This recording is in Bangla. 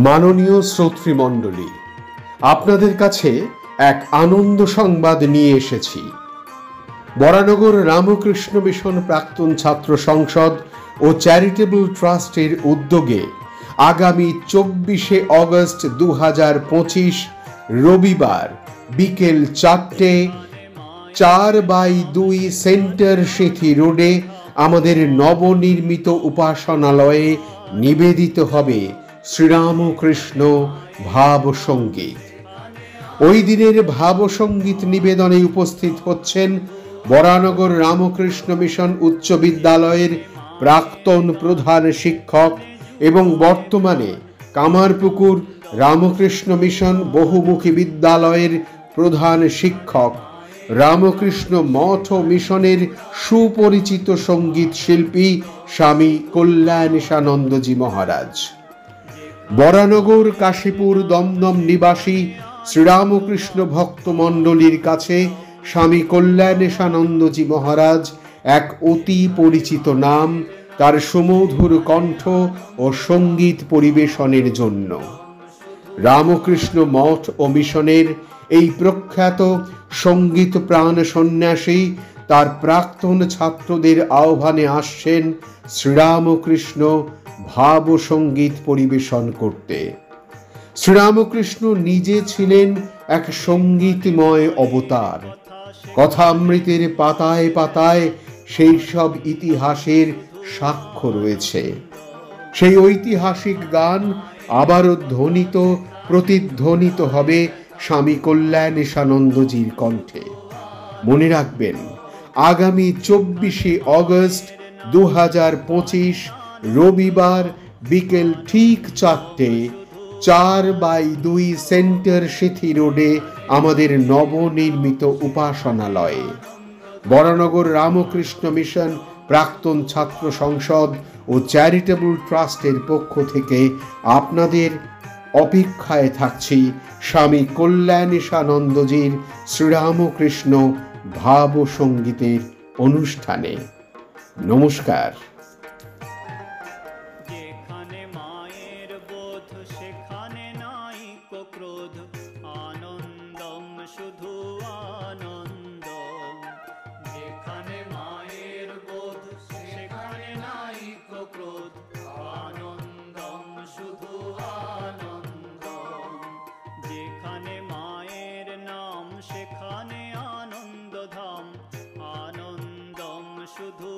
মাননীয় শ্রোতৃমণ্ডলী, আপনাদের কাছে এক আনন্দ সংবাদ নিয়ে এসেছি। বরানগর রামকৃষ্ণ মিশন প্রাক্তন ছাত্র সংসদ ও চ্যারিটেবল ট্রাস্টের উদ্যোগে আগামী 24শে অগস্ট 2025 রবিবার বিকেল 4টে 4/2 সেন্টার সিথি রোডে আমাদের নবনির্মিত উপাসনালয়ে নিবেদিত হবে শ্রীরামকৃষ্ণ ভাব সঙ্গীত। ওই দিনের ভাব সঙ্গীত নিবেদনে উপস্থিত হচ্ছেন বরানগর রামকৃষ্ণ মিশন উচ্চ বিদ্যালয়ের প্রাক্তন প্রধান শিক্ষক এবং বর্তমানে কামারপুকুর রামকৃষ্ণ মিশন বহুমুখী বিদ্যালয়ের প্রধান শিক্ষক, রামকৃষ্ণ মঠ ও মিশনের সুপরিচিত সঙ্গীত শিল্পী স্বামী কল্যাণেশানন্দজি মহারাজ। বরানগর কাশীপুর দমদম নিবাসী শ্রীরামকৃষ্ণ ভক্তমণ্ডলীর কাছে স্বামী কল্যাণেশানন্দজি মহারাজ এক অতি পরিচিত নাম তার সুমধুর কণ্ঠ ও সঙ্গীত পরিবেশনের জন্য। রামকৃষ্ণ মঠ ও মিশনের এই প্রখ্যাত সঙ্গীত প্রাণ সন্ন্যাসী তার প্রাক্তন ছাত্রদের আহ্বানে আসছেন শ্রীরামকৃষ্ণ ভাব সঙ্গীত পরিবেশন করতে। শ্রীরামকৃষ্ণ নিজে ছিলেন এক সঙ্গীতময় অবতার। কথামৃতের পাতায় পাতায় সেই সব ইতিহাসের সাক্ষ্য রয়েছে। সেই ঐতিহাসিক গান আবারও প্রতিধ্বনিত হবে স্বামী কল্যাণেশানন্দজির কণ্ঠে। মনে রাখবেন, আগামী 24শে অগস্ট 2025 রবিবার বিকেল ঠিক 4টে 4/2 সেন্টার সিথি রোডে আমাদের নবনির্মিত উপাসনালয়ে। বরানগর রামকৃষ্ণ মিশন প্রাক্তন ছাত্র সংসদ ও চ্যারিটেবল ট্রাস্টের পক্ষ থেকে আপনাদের অপেক্ষায় থাকছি স্বামী কল্যাণেশানন্দজির শ্রীরামকৃষ্ণ ভাব সঙ্গীতের অনুষ্ঠানে। নমস্কার। যেখানে মায়ের বোধ সেখানে নাই ক্রোধ, আনন্দম শুধু আনন্দ। যেখানে মায়ের বোধ সেখানে নাই ক্রোধ, আনন্দম শুধু আনন্দ। যেখানে মায়ের নাম সেখানে আনন্দ ধাম, আনন্দম শুধু